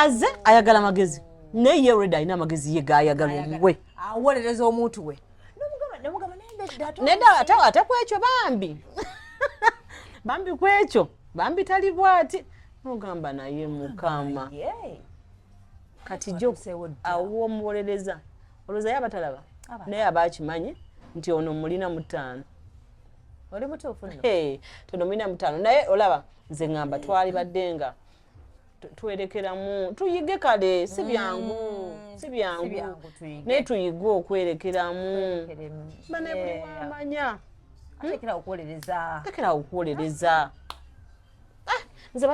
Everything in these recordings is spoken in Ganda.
aze ayagala amagezi naye ye already alina amagezi ye gayagala omuwe awolereza omuntu we nomugamba nenda ate kwekyo bambi kwekyo bambi tali bwati nogamba naye mukama kati jo awo omuwolereza olowooza ye abatalaba naye abakimanyi nti ono mulina mu 5 oli mutuufu nno tono mulina mu 5 naye olaba nze ngamba twali baddenga twerekeramu tuyige kale si byangu naye tuyige okwerekeramu bane buli wamanya tekera okuwolereza nze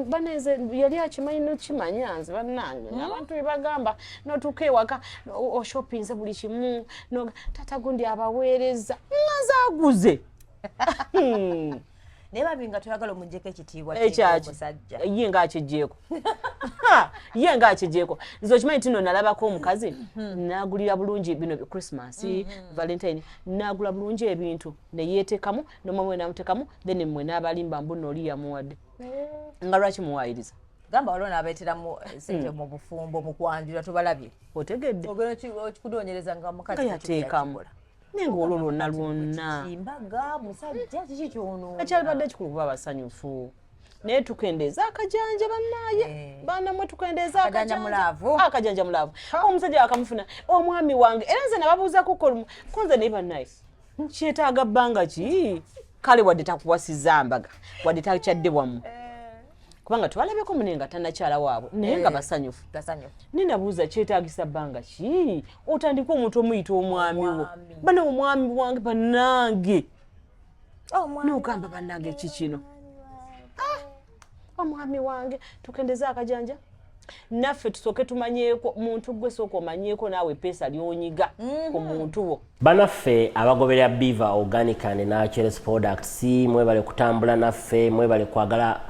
baneze yali akimanyi nokimanya nze bannange abantu bebagamba notuuka ewaka oshopinze buli kimu tata gundi abaweereza ngazaguze naye babi nga toyagala omuggyeko ekitiibwa musajja ye nga akigyeko nze okimanyi tino nalabako omukazi nagulira bulungi bino Christmas Valentine nagula bulungi ebintu neyeetekamu nomamwe namutekamu then mmwe n'abalimba mbu noli yamuwadde nga lwaki muwaayiriza gamba waliwo n'abeeteramu sente mu bufumbo mu kwanjula tobalabye otegedde okikunoonyereza nga mukazi yateekamu nenga olwo lwonna imbaga musajja kiki kyono ekyalibadde kikulu kuba basanyufu naye tukendeeza akajanja bannaye banamwe tukendeeza akajanja mulaavu omusajja akamufuna omwami wange era nze nababuuzako konze naye bannaye kyetaaga bbanga ki kale wadde takuwasiza mbaga wadde takyadde bwamu kubanga twalabeko munenga tannakyala waabwe naye nga basanyufu ninabuuza kyetaagisa bbanga ki otandika omuntu omuyita omwami wo bana omwami wange bannange nogamba bannange kikino omwami wange tukendeza akajanja naffe tusooke tumanyeeko muntu gwe sooka omanyeeko naawe peesa lyonyiga ku muntu wo banaffe abagoberera Biva Organic and Naturals Products mwebale kutambula naffe mwebale kwagala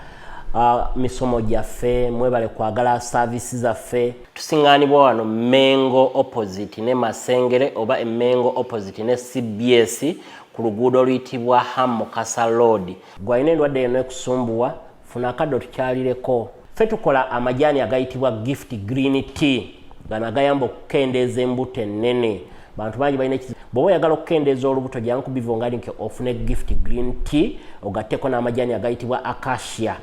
misomo gyaffe mwebale kwagala services zaffe tusingaanibwa wano Mengo opposite ne Masengere oba Mengo opposite ne CBS ku luguudo oluyitibwa Hamokasa Road gwalina endwadde eno ekusumbuwa funa akaddo tukyalireko ffe tukola amajaani agayitibwa gift green tea gano agayamba okukendeeza embuto ennene bantu bangi balina bw'oba oyagala okukendeeza olubuto jangu ku Biva Organic ofune gift green tea ogatteko n'amajaani agayitibwa acacia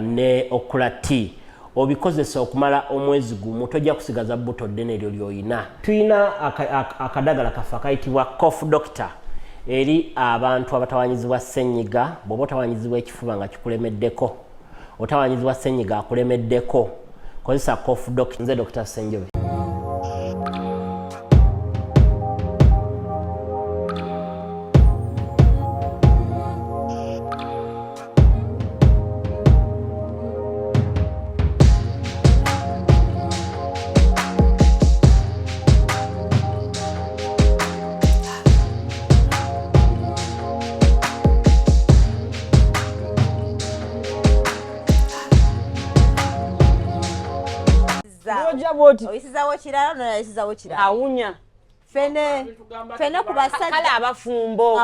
ne okula tea obikozesa okumala omwezi gumu tojja kusigaza buto ddene eryo lyoyina tuyina akadagala kaffe akayitibwa cough doctor eri abantu abatawanyizibwa ssenyiga bw'oba otawanyizibwa ekifuba nga kikulemeddeko otawanyizibwa ssenyiga akulemeddeko kozesa cough doctor nze Dr. Senjobe oyisizawo kirala noyisizawo kirala awunya fene ku basajja kale abafumbo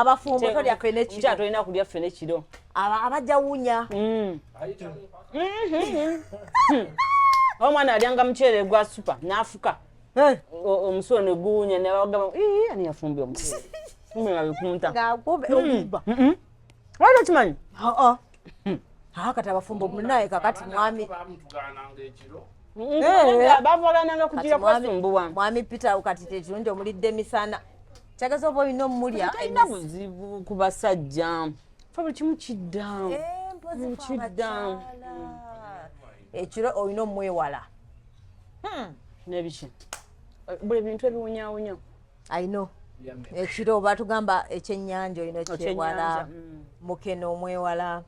tolya fene kiro tolina kulya fene kiro abajja wunya omwana alyanga muceere gwa supa n'afuka omusulo ne guwunya nebagamba ani yafumbye omuceere nga bikunta waliwo kimanyi kati abafumbo munaye kakati mwami bavagananga kugira kwasumbuwa mwami Peter kati tekirungi omulidde misana kyagaza oba olina omulya talina buzibu ku basajja fa buli kimu kiddamu ekiro olina omwewala nebiki buli bintu ebiwunyawunya ayino ekiro oba tugamba ekyennyanja olina kyewala mukeno omwewala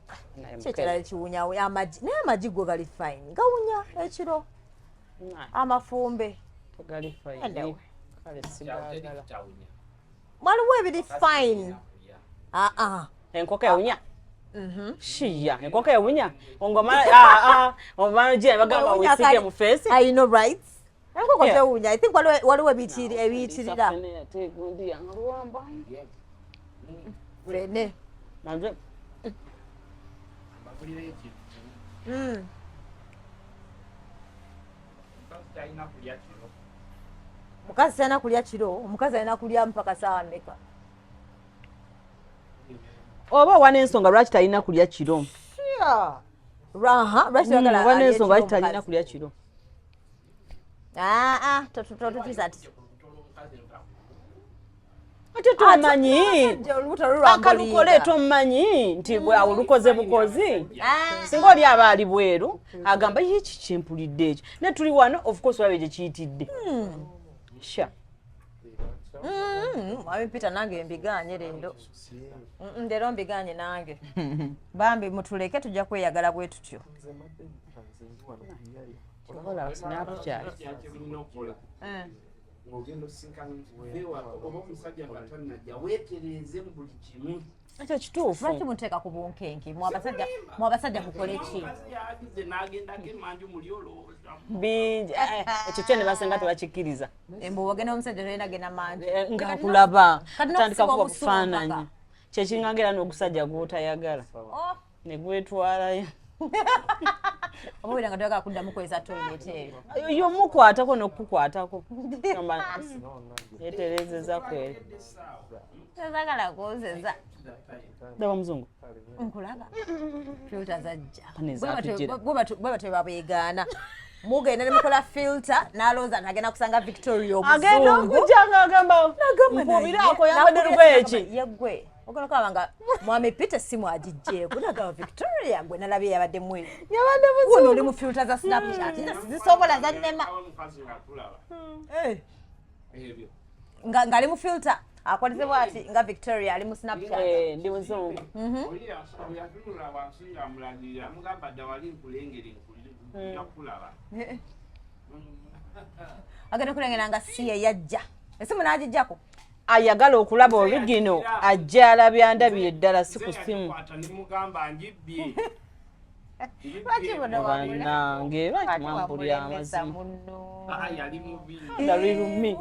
kyekirala ekiwunyawunya naye amagi go gali fine gawunya ekiro amafumbe waliwo ebiri fine enkoko ewunya shiya enkoko ewunya omala gye bagamba wisige mu face I know right enkoko tewunya I think waliwo ebiyitirira fene Mukazi sana kulya kiro, omukazi alina kulya mpaka saa mmeka? Oba wana ensonga lwaki talina kulya kiro? Lwaki oyagala wana ensonga lwaki talina kulya kiro? Totutiza ati. Ate tomanyi akalukole tomanyi nti bwe olukoze bukozi singa oli aba ali bweru agamba yiki kimpulidde ekyo ne tuli wano of course wabe gye kiyitidde sha Mwami Peter nange mbiganye leero mbiganye nange bambi mutuleke tujja kweyagala bwe tutyo ngogendo sinkana vewa oba omusajja ngatanajja weetereze mu buli kimu ekyo kituufu lwaki muteeka ku bunkenke mwabasajja mukole ki agize n'agendako emanju muli olowooza bingi ekyo kyo ne basenga tebakikkiriza embu wagenda omusajja tolina genda manju ngakulaba tandika kuba bufaananyi kyekiringanga era n'ogusajja gw'otayagala ne gwetwalayo omubira nga toyagala kuddamu kweza toilet eyo yomukwatako n'okukukwatako yeterezeza kweri tozagala kwozeza daba muzungu nkulaba filter zajja Nezatujira. bwe batwe babeegaana mugenda ne mukola filter n'alowooza nagenda kusanga Victoria agenda omuzungu okujjanga agamba mpubiraako yambadde lugoyeki yeggwe ogenda okulaba nga mwami Peter simu agijjeeko nagamba Victoria gwe nalabye yabadde mweru yabadde wuno oli mu filter za Snapchat zisobola zannema omukazi ngakulaba ebyo ng'ali mu filter akwatize bw'ati nga Victoria ali mu Snapchat ndi muzungu oli yatunula wansi ng'amulagirira amugamba dda wali nkulengere nkulira agenda kulengera nga si ye yajja esimu n'agijjako ayagala okulaba olugino ajja alabye andabire ddala si ku simu nimugamba njibbye bannange lwaki mwampulira amazima yali mubi dalwirumi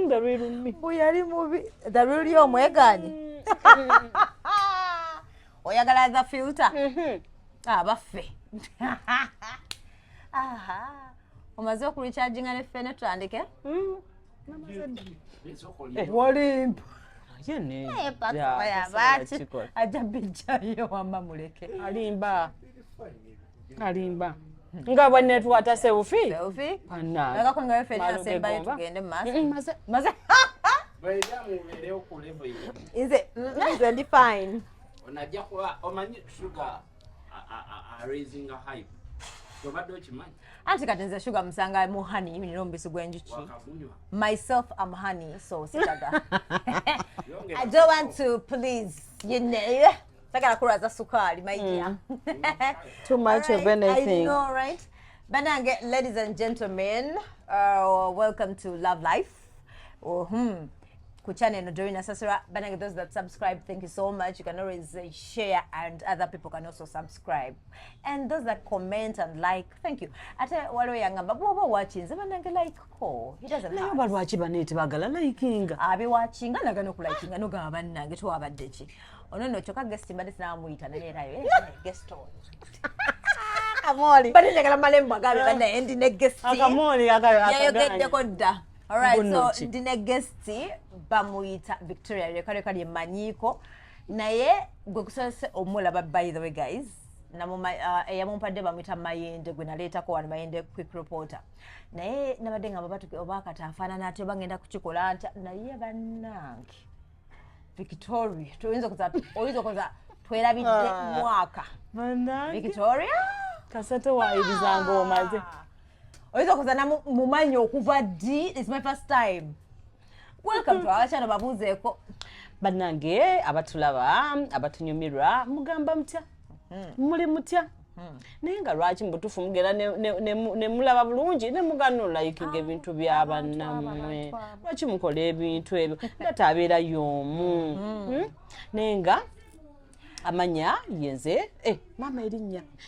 dalwirumi yali mubi daluli omwegaanyi oyagala za filter baffe omaze okurecharginga ne ffene tutandike walimpa ajja bijjayo wamba muleke alimba nga bwenetwata seufi agakongayo ffene asembayo tugende mumaaso maze nze ndi fine onajja kuba omanyi sugar raising a hype obadde okimanyi anti kati nze sugar musanga mu honey nina omubisi gw'enjuki myself I'm honey so sitaga I don't want to please you know sagala kulwaza sukali my dear too much of anything I know right banange ladies and gentlemen welcome to Love Life ku channel no Dorina Sasura banange those that subscribe thank you so much you can always share and other people can also subscribe and those that comment and like thank you ate waliwo yangamba bwoba watchinze banange like ko he doesn't naye oba lwaki baneeti bagala likinga abe watchinga nagana okulikinga nogamba bannange twabadde ki ono no choka guest mbadde sinamuyita naye erayo guest on amoli bade njagala malembo agabe bannaye ndi ne guest akamoli yayogeddeko dda alright so ndine guest bamuyita Victoria lekaleka lyemanyiiko naye gwe kusose omulaba by the way guys eyamumpadde bamuyita Mayende gwe naleetako wano Mayende quick reporter naye nabadde nga babatu obakati afaanana ate bagenda kukikola ntya naye bannange Victoria oyinza okuza twerabidde mwaka Victoria kasete wayirizanga omaze oyinza okuza namumanyi okuva ddi it's my first time welcome to our channel babuzeeko bannange abatulaba abatunyumirwa mugamba mutya muli mutya naye nga lwaki mubutuufu mugera ne mulaba bulungi ne muganula likinga ebintu bya bannammwe lwaki mukola ebintu ebyo ngate abeera y'omu naye nga amanya yenze mama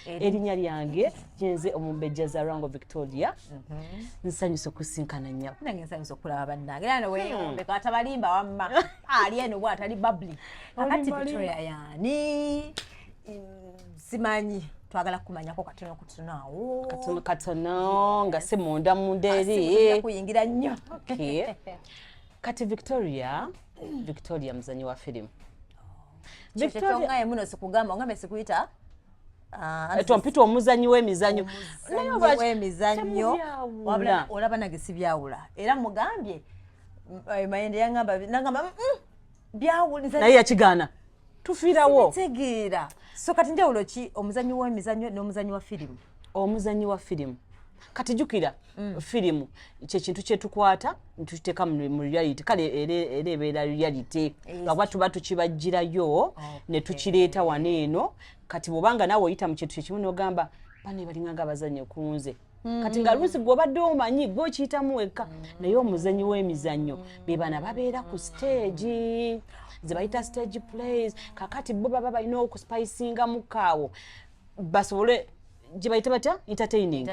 erinnya lyange yenze omumbejjaza Rango Victoria nsanyusa okusinkana nnyo nange nsanyusa okulaba bannange era neweyombeka atabalimba wamma ali eno bw'atali bubbly akati Victoria yani simanyi twagala kumanyako katono katono nga si munda eri kuyingira nnyo. Kati Victoria muzanyi wa firimu. Victoria muno sikugamba ngambe sikuyita mpita omuzanyi w'emizannyo olaba nage sibyawula era mugambye mayende nangamba byawuliza naye yakigaana tufiirawo tegeera. So kati njawulo ki omuzannyi w'emizannyo n'omuzannyi wa firimu? Omuzannyi wa firimu kati jukira firimu kyekintu kyetukwata ntukiteeka mu reality kale era ebeera reality lwaba tuba tukibajjirayo ne tukireeta wano eno. Kati bwobanga naawe oyita mu kintu kyekimu n'ogamba bane balinganga abazannyi kunze kati nga luusi gw'obadde omanyi gwe okiyitamu wekka naye omuzannyi w'emizannyo be bana babeera ku stage ze bayita stage plays kakati bo baba balina okuspicinga mukaawo basobole gye bayita batya entertainment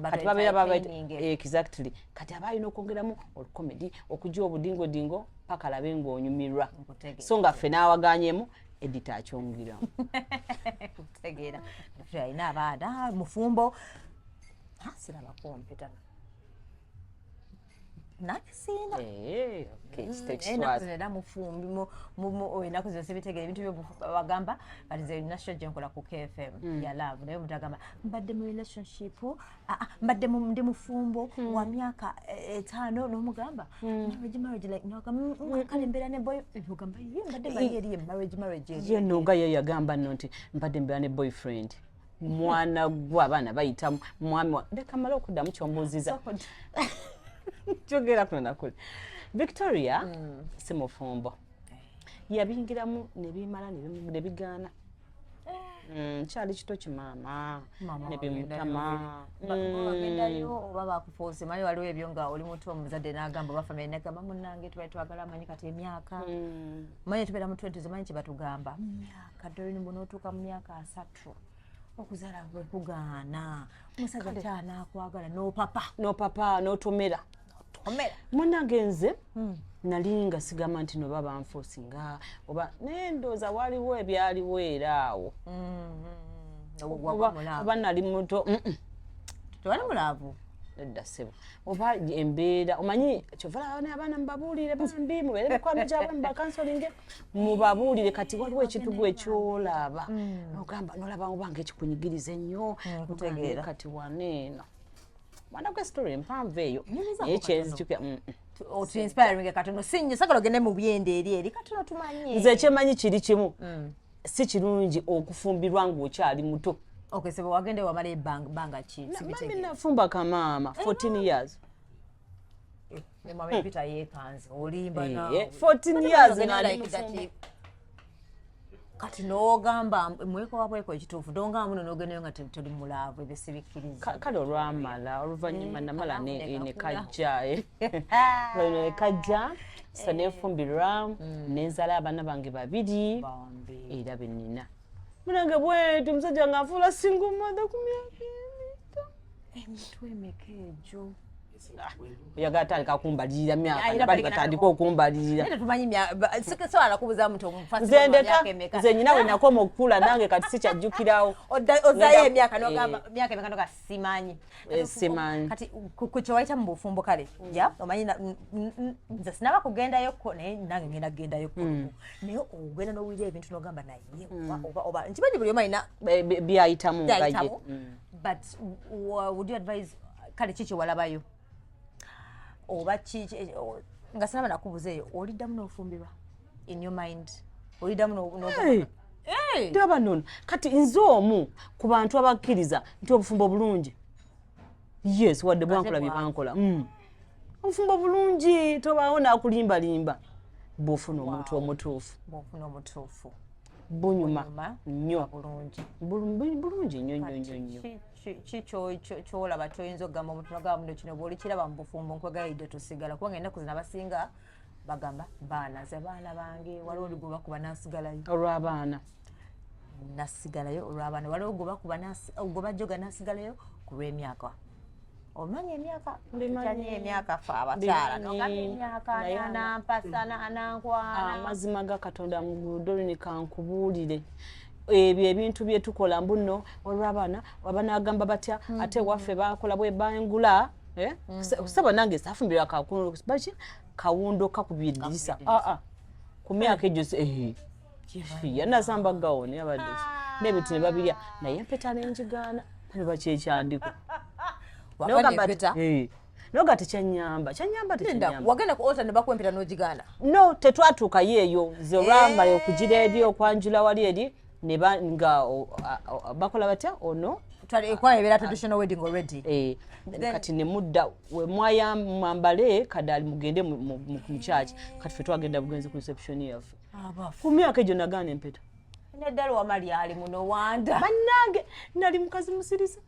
kati babeera exactly kati aba alina okwongeramu olukomedi okujja obudingodingo paka labe ng'onyumirwa so nga ffe n'awaganyemu edita akyongeramu kutegeera alina abaana mufumbo siraba kompyuta nakisina era mufumbi enaku zose bitegera ebintu byobagamba kati nze national gyenkola ku KFM ya love naye omuntu agamba mbadde mu relationship mbadde ndi mufumbo wa myaka 5 n'omugamba marriage like kale embeera ne boy ogamba ye mbadde bayeri marriage ye nonga ye yagamba nno nti mbadde mbeera ne boyfriend mwana gw'abaana bayita mwami leka mala okuddamu kyombuuziza kyogera kuno nakuli Victoria si mufumbo yabingiramu ne bimala ne bigaana kyali kito kimaama ne bimutama bagendayo oba bakufoose manyi waliwo ebyo nga oli muto omuzadde n'agamba oba famire n'agamba munnange tubali twagala amanyi kati emyaka manyi tubeera mu 20 manyi kye batugamba myaka ddolini bunootuuka mu myaka 3 okuzaala bwe kugaana omusajja kyanakwagala n'opapa n'otomera munnange nze nali nga sigamba nti no baba nfoosinga oba naye ndooza waliwo ebyaliwo era awo oba nali muto tewali mulaavu edda ssebo oba embeera omanyi kyovala abaana mubabuulire bambi mubeere mikwano gyabwe mubakansolinge mubabuulire kati waliwo ekintu gwe kyolaba ogamba nolaba obanga ekikunyigiriza ennyo kati waneeno mwana gwe story empanvu eyo naye kyenzijukira otuinspiring katono sinye sagala ogende mu byende eri katono tumanye nze ekyemanyi kiri kimu si kirungi okufumbirwa ng'okyali muto okesebe wagende wamala ebbanga ki mami nafumba kamaama 14 years mama mpita yeekanze olimba na 14 years nali mufumba kati n'ogamba mweko wabweko ekituufu donga muno n'ogendayo nga toli mulaavu ebyo sibikkiriza kale olwamala oluvannyuma namala ne kajja kajja sa neefumbirwa nenzaala abaana bange babiri era benina munange bwetu omusajja nga nfuula single mother ku myaka emitwe emeka egyo oyagala tandika kumbalirira myaka bali batandika okumbalirira sobola kubuuza muntu nze ndeka nze nyina we nakoma okukula nange kati sikyajjukirawo ozayo emyaka nogamba myaka emeka noga simanyi simanyi kati kukyewayita mu bufumbo kale omanyi nze sinaba kugendayoko naye nange ngenda kugendayoko naye ogenda n'owulira ebintu nogamba naye oba nkimanyi buli omu alina byayitamu but would you advise kale kiki walabayo oba nga sinaba nakubuuza eyo oliddamu n'ofumbirwa in your mind oliddamu ndaba nono kati nze omu ku bantu abakkiriza nti obufumbo bulungi yes wadde bwankola bye bankola obufumbo bulungi tobaawo n'akulimbalimba bw'ofuna omuntu omutuufu bunyuma nnyo bulungi nnyo kyolaba toyinza okugamba omuntu nogamba muno kino bwoli kiraba mu bufumbo nkwegayidde tosigala kubanga ennaku zino abasinga bagamba baana ze baana bange waliwo oli gwe bakuba nasigalayo olw'abaana nasigalayo olw'abaana waliwo gwe bajjoga nasigalayo ku lw'emyaka omanyi emyaka emyaka fe abakyala nogamba emyaka anampasa anankwana amazima ga katonda mu dolini kankubuulire ebyo ebintu bye tukola mbuno olw'abaana abanagamba batya ate waffe bakola bwe bangula kusaba nange safumbira kawundo kakubirisa ku myaka egyo yanasamba gawoni abadde n'ebintu ne babirya naye empeta n'enjigaana neba kyekyandiko noga tekyanyamba wagenda ku altar ne bakwempeta n'ogigaana no tetwatuukayo eyo ze olwamala okugira eri okwanjula wali eri nga bakola batya ono ekwayebera traditional wedding already kati ne mudda we mwambale kadali mugende mu church kati fe twagenda bugenzi ku reception yaffe ku myaka egyo nagaana empeta neddala wamali ali muno wanda bannange nali mukazi musirisa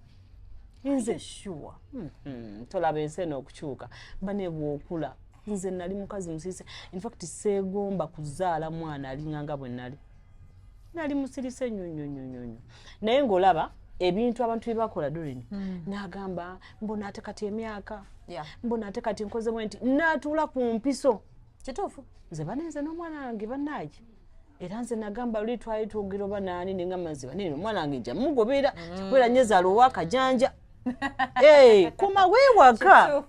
nze sure tolaba ensi eno okukyuka banebwa okula nze nali mukazi musirisa in fact seegomba kuzaala mwana alinganga bwe nali musirisa nnyo naye ng'olaba ebintu abantu byebakola Doreen n'agamba mbona ate kati emyaka mbona ate kati nkozemu nti natuula ku mpiso kituufu nze banenze n'omwana wange bannaaje era nze nagamba luli twali twogera oba naani nengamba nze banene omwana wange nja mugobera kyakubeera nyezaala ow'akajanja kuma weewaka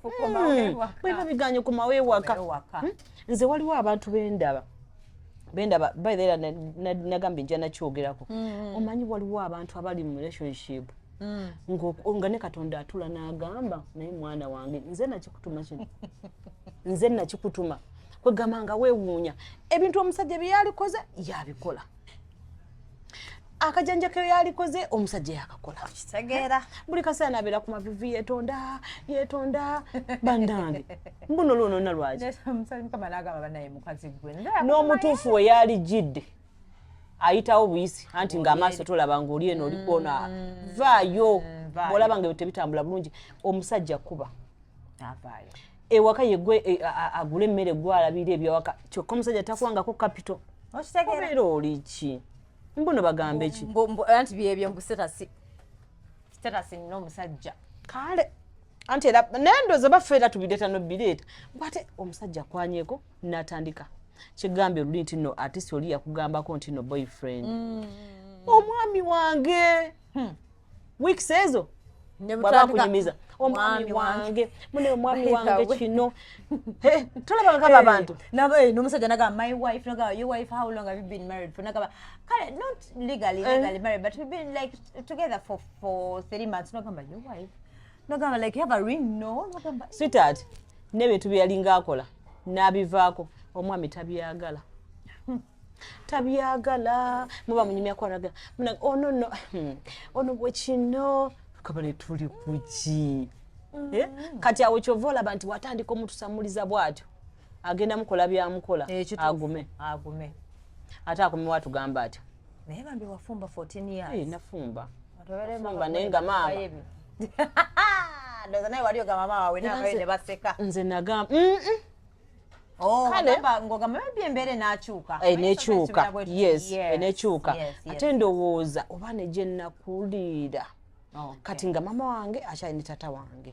bweba biganye kuma weewaka nze waliwo abantu bendaba by the way nagambye nja nakyogerako omanyi waliwo abantu abali mu relationship nga ne Katonda atula n'agamba naye mwana wange nze nakikutuma kino nze nakikutuma kwegamba nga weewuunya ebintu omusajja bye yalikoze yabikola akajanja ke yalikoze omusajja yakakola kitegeera buli kaseera nabeera ku mavivi yeetonda bandange mbuno luno nalwaji n'omutuufu we yali jidde ayitawo buyisi anti ng'amaaso tolaba ng'oli eno olikoona vaayo bw'olaba nga tebitambula bulungi omusajja kuba ewaka yegwe agula emmere gwalabira ebyawaka kyokka omusajja takuwangako kapito obeera oli ki mbuno bagambe ki anti byebyo mbu status n'omusajja kale anti era nendoza baffe era tubireeta nobireeta bwate omusajja kwanyeko natandika kigambye oluli nti no artist oli yakugambako nti no boyfriend omwami wange weeks ezo bwaba kunyumiza omwami wange mune omwami wange kino tolaba ngaba abantu n'omusajja nagamba my wife nagamba your wife how long have you been married for nagamba kale not legally married but we've been like together for 3 months nagamba your wife nagamba like you have a ring no nagamba sweetheart n'ebintu byalinga akola n'abivaako omwami tabyagala muba munyumya kwanaga ono bwe kino kabale tuli kuki kati awo kyova olaba nti watandika omutusamuliza bw'atyo agenda mukola byamukola agume ate akomewo atugamba atyo naye bambi wafumba 14 years nafumba naye nga maama ndoza naye wali ogamba maama wawe nakayo ne baseka nze nagamba ngogamba mbi embeera enakyuka nekyuka nekyuka ate ndowooza oba negye nakuliira kati nga mama wange akyali ne tata wange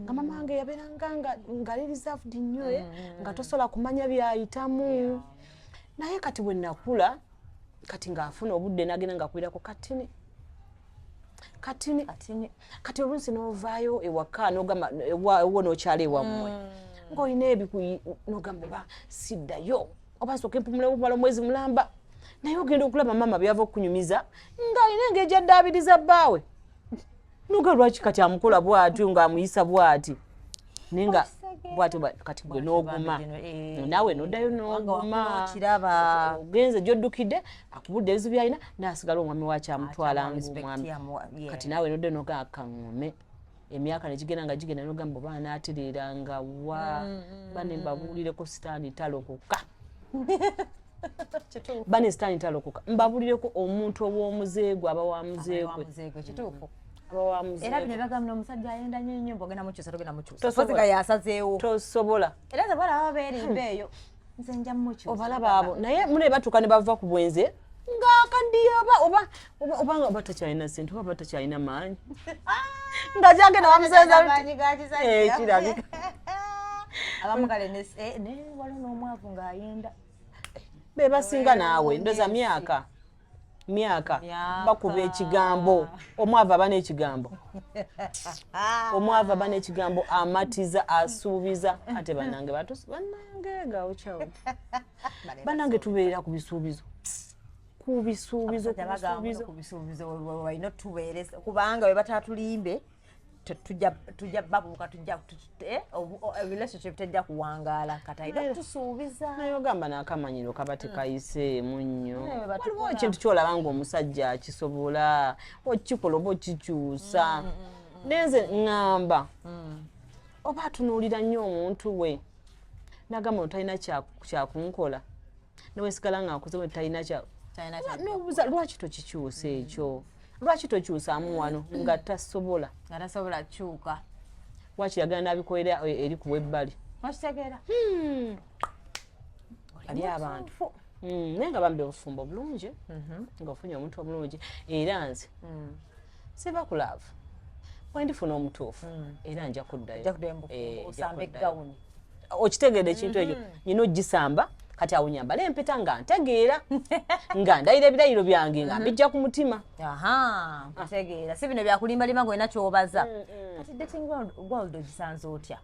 nga mama wange yabeeranga nga ali reserved nnyo nga tosobola kumanya byayitamu naye kati bwe nakula kati ng'afuna obudde nagenda ngakulirako kati olunsi n'ovaayo ewaka n'ogamba ewo n'okyala ewammwe ng'olina ebikuyi n'ogamba oba siddayo oba nsooka empumula obumala omwezi mulamba naye ogenda okulaba mama byava okunyumiza ng'alina engeri gyaddaabiriza bbaawe nuga lwaki kati amukola bw'atyo ng'amuyisa bw'ati naye nga bw'atyo kati gwe n'oguma naawe n'oddayo n'oguma ogenze gy'oddukidde akubudde ebizu by'alina n'asigala omwami wakyamutwala ng'omwami kati naawe n'oddayo n'ogaa kaŋŋome emyaka negigenda nga gigenda n'ogamba oba anaatereeranga wa bane mbabuulireko sitaani talokoka bane sitaani talokoka mbabuulireko omuntu ow'omuzeegwe aba wa muzeegwe era bino bagamba omusajja ayenda nnyo nnyo mbogenda mukyusa togenda mukyusa fozika yasazeewo tosobola era zebalaba beerimba eyo nze nja mukyusa obalaba abo naye mune batuuka ne bava ku bwenze ng'akaddiye oba oba takyalina sente oba takyalina maanyi nga gyagenda bamusenzakirabika abamu kale naye waliwo n'omwavu ng'ayenda be basinga naawe ndoza myaka myaka bakuba ekigambo omwava aba n'ekigambo omwava aba n'ekigambo amatiza asuubiza ate bannange bannange gawo kyawo bannange tubeerera ku bisuubizo walina tubeereza kubanga bwe batatulimbe tujja babuuka relationship tejja kuwangaala kataira tusuubiza naye ogamba n'akamanyiro kaba tekayiseemu nnyo waliwo ekintu kyolaba ng'omusajja akisobola okikola oba okikyusa nenze ŋŋamba oba atunuulira nnyo omuntu we nagamba notalina kyakunkola newesigala ng'akuze we talina nobuuza lwaki tokikyusa ekyo lwaki tokyusaamu wano nga tasobola kyuka waki yagala n'abikolera eri ku webbali wakitegeera ali abantu naye nga bambi obufumbo bulungi ng'ofunye omuntu omulungi era nze siba kulaavu wendifuna omutuufu era nja kuddayo okitegeera ekintu ekyo nyina ogisamba kati awo nyambala empeta nga ntegeera nga ndayira ebirayiro byange nga mbijja ku mutima ntegeera si bino byakulimbalima ng'olina kyobaza kati dating world ogisanze otya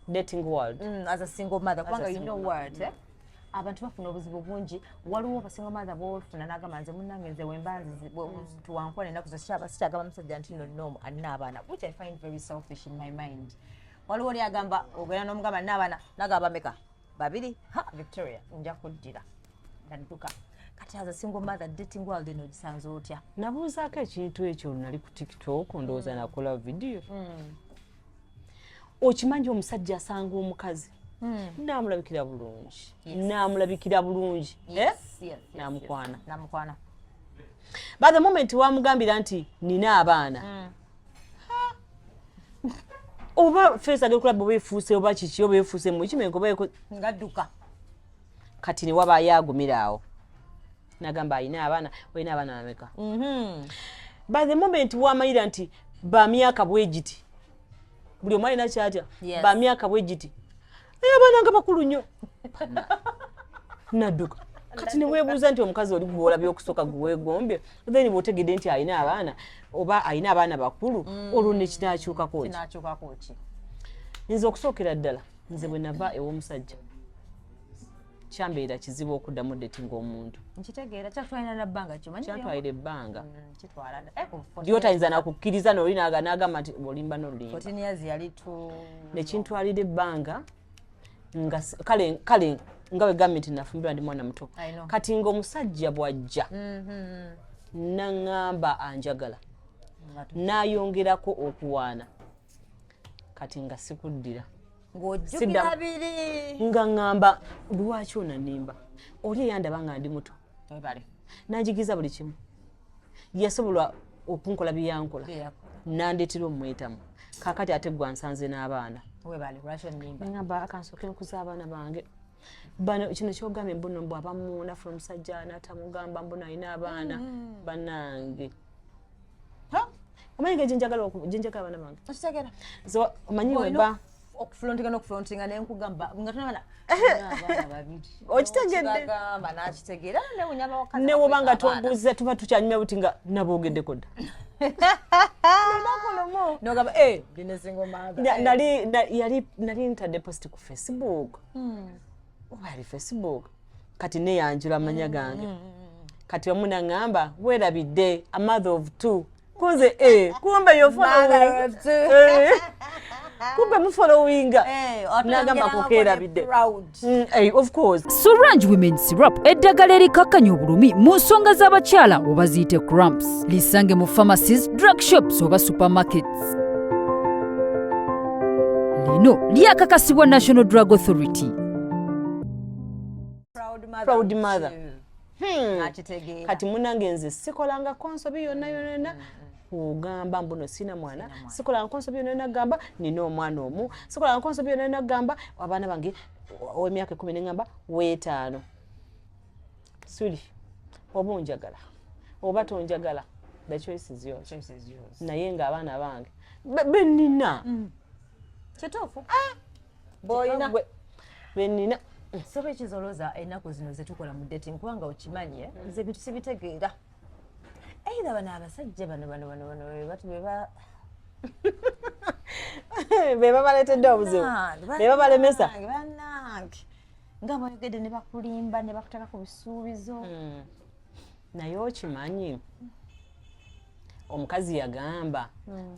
dating world as a single mother kubanga you know what abantu bafuna obuzibu bungi waliwo abasingle mother bofuna n'agamba nze munnange nze wembanzi tuwankwana ennaku sikyagamba musajja nti nonomo alina abaana which I find very selfish in my mind waliwo oli agamba ogenda n'omugamba nina abaana nagamba meka babiri Victoria nja kuddira ndadduka kati as a single mother dating world eno gisanze otya nabuuzaako ekintu ekyo nali ku TikTok ndowooza nakola vidiyo okimanyi omusajja asanga omukazi namulabikira bulungi namulabikira bulungi namukwana by the moment wamugambira nti nina abaana oba face agekula bobe efuuse oba kiki oba efuuse mu kimengo oba ngadduka kati ne waba yagumirawo nagamba ayina abaana olina abaana bameka by the moment wamayira nti bamyaka bwegiti buli omwana alina kyatya bamyaka bwegiti abaana nga bakulu nnyo nadduka kati neweebuuza nti omukazi oli gwolabye okusooka gweweegombye then bw'otegedde nti ayina abaana oba ayina abaana bakulu olwo nekinakyukako ki nze okusookera ddala nze bwe nava ew'omusajja kyambeera kizibu okuddamu datinga omuntu nkitegeera kyatwalira nabbanga kimanyi kyatwalira ebbanga kitwala lyotayinza nakukkiriza noli n'agamba nti olimba n'olimba 14 years yali tu nekintwalira ebbanga nga kale nga we gavumenti nafumbirwa ndi mwana muto kati ng'omusajja bw'ajja naŋŋamba anjagala n'ayongerako okuwaana kati nga sikuddira ng'ojjukira biri nga ŋŋamba lwaki onanimba oli eyandaba nga ndi muto n'anjigiza buli kimu yasobola okunkola bye yankola n'andeetera omwetamu kaakati ate gwa nsanze n'abaana ŋŋamba akansooke nkuza abaana bange bano kino kyogambye mbuno bw'aba munafu omusajja n'atamugamba mbuno alina abaana bannange omanyi genjagala abaana bange omanyi weba okufulontinga nenkugamba nga tonabana okitegedde newoba nga tombuuziza tuba tukyanyuma buti nga nabogeddeko dda nogamba nali ntadde post ku Facebook oba yali Facebook kati neyanjula amanya gange kati wamu naŋŋamba weerabidde a mother of two kunze kumbe kumbe mufollowinga nagamba kukeerabidde of course. Sorange Women Syrup eddagala erikakkanya obulumi mu nsonga z'abakyala oba ziyite cramps lisange mu pharmacies, drug shops oba supermarkets. Lino lyakakasibwa National Drug Authority. Proud mother. Kati munange nze sikolanga konsobi yonna kugamba mbuno sina mwana sikolanga konsobi yonna gamba nina omwana omu sikolanga konsobi yonna gamba abaana bange ow'emyaka 10 ngamba weetaano suli oba onjagala oba tonjagala the choice is yours naye nga abaana bange benina kituufu boyina benina sobe kizoloza ennaku zino zetukola mu dating kubanga okimanyi nze bintu sibitegeera either bano abasajja bano beba beba baletedde obuzibu beba balemesa bannange nga boyogedde ne bakulimba ne bakutaka ku bisuubizo naye okimanyi omukazi yagamba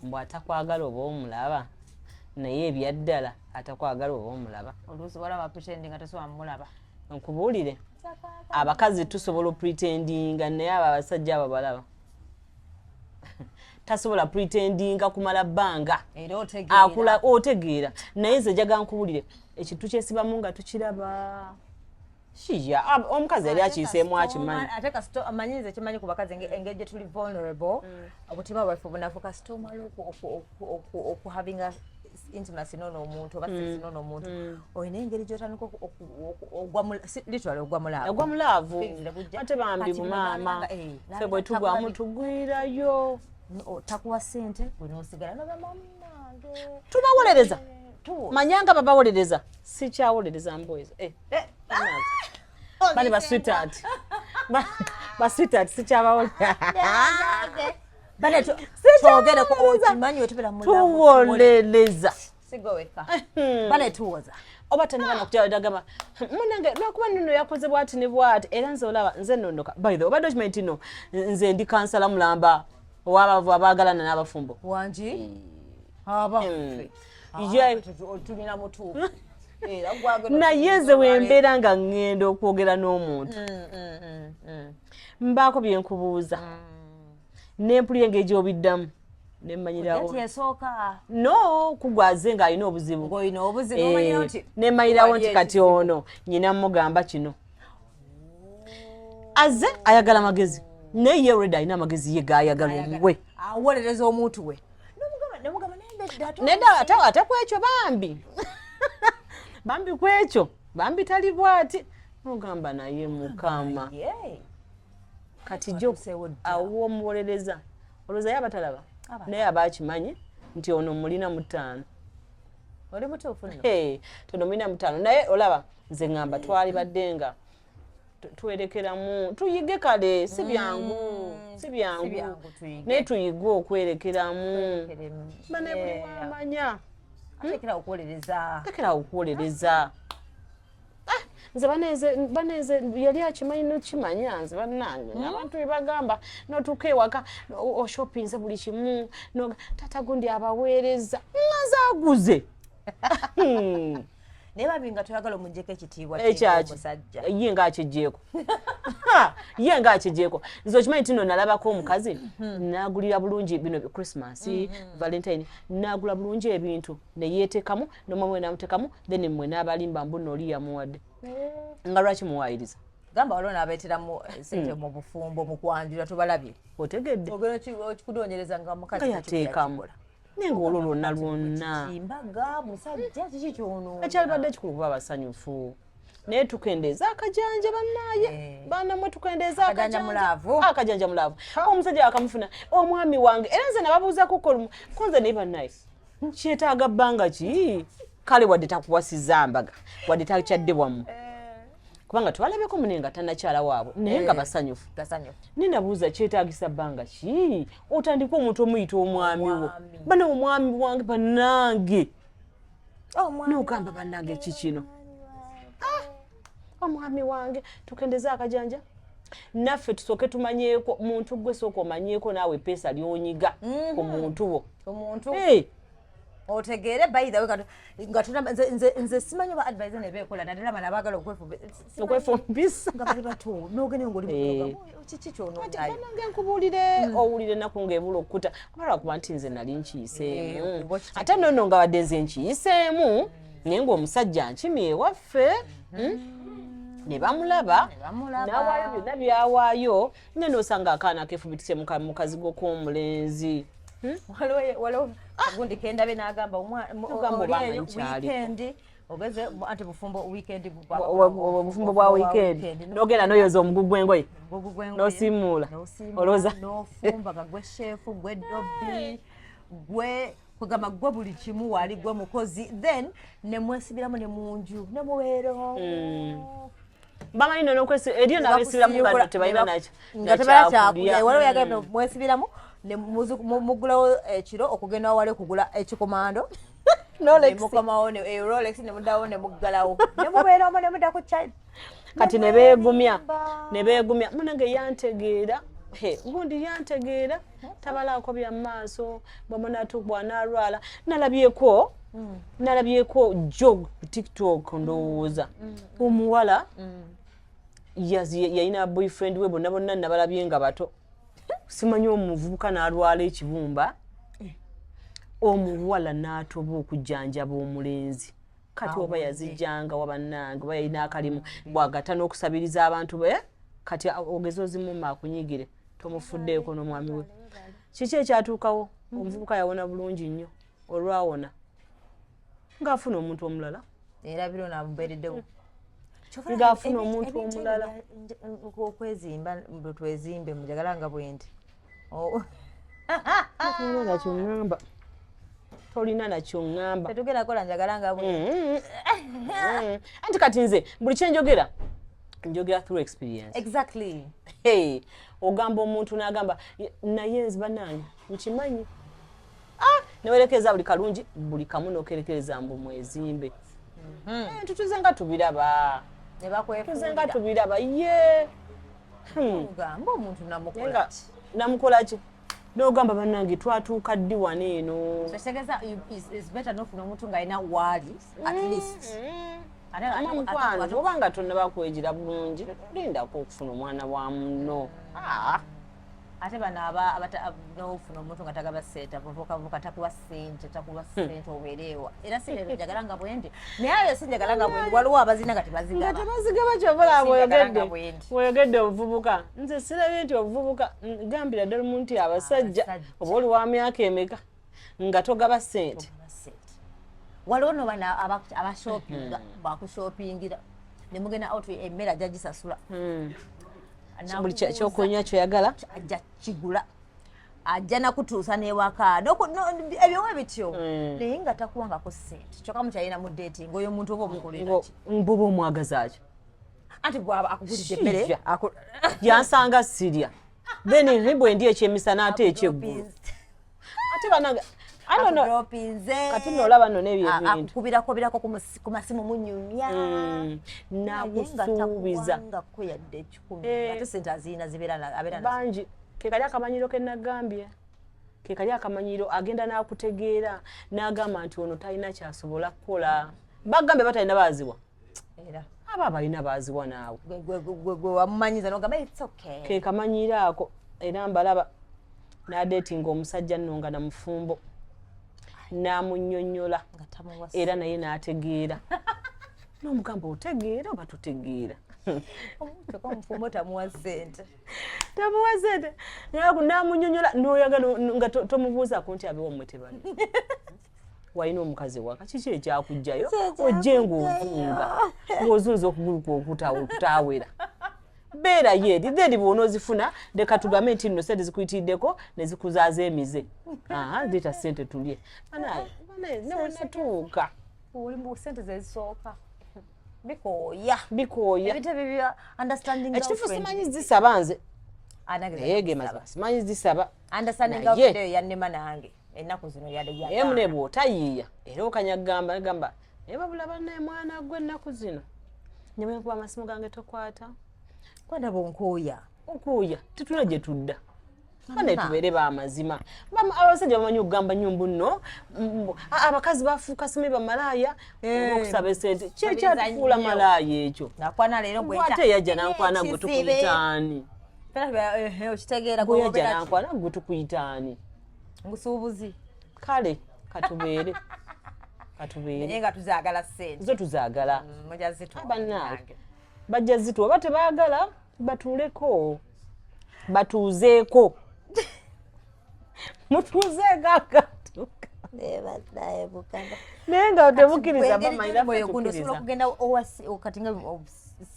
mbw atakwagala oba omulaba naye ebyaddala atakwagala oba omulaba oluusi walaba pretending nga tasobola mulaba nkubuulire abakazi tusobola pretendinga naye abo abasajja abo balaba tasobola pretendinga kumala bbanga akula otegeera naye nze njaga nkubuulire ekintu kyesibamu nga tukiraba shiya omukazi yali akiiseemu akimanyi ate kasito amanyize kimanyi ku bakazi engeri gye tuli vulnerable obutima bwaffe bunafu kasito omala okuhavinga intimacy n'omuntu oba sex n'omuntu olina engeri gy'otandika ogwa mulaavu ate bambi bumaama ffe bwe tugwamu tugwirayo takuwa ssente gwe n'osigala nobamunnange tubawolereza manyanga babawolereza sikyawolereza mboyeza bali basweetheart basweetheart sikyabawolereza twogere ku okimanyi wetubera mu tuwolereza sigoweka bale tuwoza oba tanibana kukyawedagamba munange lwakuba nno yakoze bwati ne bwati era nze olaba nze nondoka by the way obadde okimanyi nti nze ndi kansala mulamba ow'abavu abaagalana n'abafumbo wangi tulina mutuufu naye nze wembeera nga ŋŋenda okwogera n'omuntu mbaako byenkubuuza nempulya engeri gy'obiddamu nemmanyirawo no kugwaze ng'alina obuzibu nemmanyirawo nti kati ono nyina mugamba kino aze ayagala magezi naye ye already alina amagezi ye g'ayagala omuwe awolereza omuntu we nedda ate kwekyo bambi bambi kwekyo bambi tali bwati ogamba naye mukama kati jo awo omuwolereza olowooza ye abatalaba naye abakimanyi nti ono mulina mu 5 oli mutuufu nno tono mulina mu 5 naye olaba nze ŋŋamba twali badde nga twerekeramu tuyige kale si byangu naye tuyige okwerekeramu bane buli wamanya tekerawo okwolereza nze baneze yali akimanyi nokimanya nze bannange abantu bebagamba notuuka ewaka oshopinze buli kimu tata gundi abaweereza nga zaaguze naye babi nga toyagala omuggyeko ekitiibwa musajja ye nga akigyeko nze okimanyi tino nalabako omukazi nagulira bulungi bino Christmas Valentine nagula bulungi ebintu neyeetekamu nomamwe namutekamu then mwe n'abalimba mbuno oli yamuwadde nga lwaki muwaayiriza gamba waliwo n'abeeteramu sente mu bufumbo mu kwanjula tubalabye otegedde okikudoonyereza nga mukazi yateekamu naye ng'olwo lwonna imbaga musajja kiki kyono ekyalibadde kikulu kuba basanyufu naye tukendeeza akajanja bannaye banamwe tukendeeza akajanja mulaavu omusajja akamufuna omwami wange era nze nababuuzako kolumu konze naye bannaye kyetaaga bbanga ki kale wadde takuwasiza mbaga wadde takyadde bwamu kubanga twalabeko munenga tannakyala waabwe naye nga basanyufu nenabuuza kyetaagisa bbanga ki otandika omuntu omuyita omwami wo bana omwami wange bannange nogamba bannange kikino omwami wange tukendeza akajanja naffe tusooke tumanyeeko muntu gwe sooka omanyeeko naawe peesa lyonyiga ku muntu wo otegeere by the way nga nze simanyi ba advisor ne beekola naddala bana baagala okwefumbisa nga bali bato n'ogenda ng'oli kiki kyononaye banange nkubuulire owulire ennaku ng'ebula okkuta kuba nti nze nali nkiyiseemu ate nono nga wadde nze nkiyiseemu naye ng'omusajja nkimi ewaffe ne bamulaba n'awaayo byonna byawaayo ne n'osanga akaana kefubitise mukazi gw'okw'omulenzi waliwo gundi kendabe n'agamba weekend ogeze anti bufumbo weekend obufumbo bwa weekend n'ogenda n'oyoza omugugu gw'engoye n'osimuula olowooza n'ofumba nga gwe sheefu gwe dobbi gwe kugamba gwe buli kimu wali gwe mukozi then ne mwesibiramu ne munju ne mubeero bamanyi nono kwesi eriyo nabesibiramu nga tebalina nakyo nga tebala kyakulya waliwo yagamba mwesibiramu ne mugulawo ekiro okugenda wale kugula ekikomando mukomawo Rolex ne mudawo ne muggalawo ne mubeeramu ne mudda ku China kati ne beegumya munange yantegeera gundi yantegeera tabalaako bya maaso bamunatu bwanalwala nalabyeko jog ku TikTok ndowooza omuwala yalina boyfriend we bonna nabalabye nga bato simanyi omuvubuka n'alwala ekibumba omuwala n'atoba okujjanjaba omulenzi kati oba yazijjanga wabannange oba yalina akalimu bwagata n'okusabiriza abantu be kati ogezi ozimuma akunyigire tomufuddeeko n'omwami we kiki ekyatuukawo omuvubuka yawona bulungi nnyo olwawona ng'afuna omuntu omulala era biro namubeereddewo ng'afuna omuntu omulala okwezimba twezimbe mujagala nga bwendi tolina nakyo ŋŋamba tetugenda kola njagala nga bwendi anti kati nze buli kyenjogera njogera through experience exactly ogamba omuntu n'agamba naye nzi bannange nkimanyi newerekeza buli kalungi buli kamu n'okerekereza mbu mwezimbe tutuze nga tubiraba ye gamba omuntu namukola ki n'ogamba bannange twatuuka ddi wano eno kitegeeza is better n'ofuna omuntu ng'alina waali at least mukwano obanga tonnabakwejira bulungi lindako okufuna omwana wa muno ate bano n'ofuna omuntu nga tagaba sente avukavuka takuba sente obeereewa era sente njagala nga bwendi naye ayo si njagala nga bwendi waliwo abazina nga tebazigaba kyobala bweyogedde obuvubuka nze sirabye nti obuvubuka gambira ddala omuntu abasajja oba oli wa myaka emeka nga togaba sente waliwo no bana abashopinga bakushopingira ne mugenda out emmere ajja gisasula buli kyokunywa kyoyagala ajja kigula ajja nakutuusa n'ewaka ebyowe bityo naye nga takuwangako sente kyokka mukyalina mu dating oyo omuntu oba omukolera ki mbuba omwagaza ki anti gwaba akugulidde emmere yansanga sirya then bwe ndi ekyemisana ate ekyeggulu ate banange kati nolaba no n'ebyo ebintu akukubirako ku masimu munyumya nakusuubiza ngako yadde 10 ate sente azina zibeera bangi kekali akamanyiro kenagambye kekali akamanyiro agenda n'akutegeera n'agamba nti ono talina kyasobola kukola bagambye batalina baaziwa era aba balina baaziwa naawe gwe wamumanyiza n'ogamba it's okay ke kamanyiro ako era mbalaba n'adeetinga omusajja nno nga namufumbo n'amunnyonnyola era naye n'ategeera n'omugamba otegeera oba tutegeera omufumbo tamuwa sente n'amunnyonnyola n'oyagala nga tomubuuzaako nti abewo mmwe tebali walina omukazi waka kiki ekyakugjayo ojje ng'ovunga ng'ozunza okuguluka okutaawera beera yeeri then bw'onoozifuna leka tugambe nti nno sente zikuyitiddeko ne zikuzaaza emize leeta sente tulye newenatuuka sente zezisooka bikooya ekitufu simanyi zisaba nze naye simanyi zisaba yannema nange ennaku zino naye mune bw'otayiiya era okanyagamba gamba naye babula bannaye mwana gwe ennaku zino nyamwenkuba amasimu gange tokwata kwandaba onkooya tetulina gye tudda bane tubeere bamazima abasajja bamanyi okugamba nyumbu nno abakazi bafuuka sime bamalaaya okusaba esente kyekyatufuula malaaya ekyo ate yajja nankwana gwe tukuyitaani yajja nankwana gwe tukuyitaani ngusuubuzi kale katubeere naye nga tuzaagala sente zo tuzaagala bannange bajja zituwa oba tebaagala batuuleko batuuzeeko mutuuzeeko akatuuka naye nga temukkiriza osobola okugenda okatinga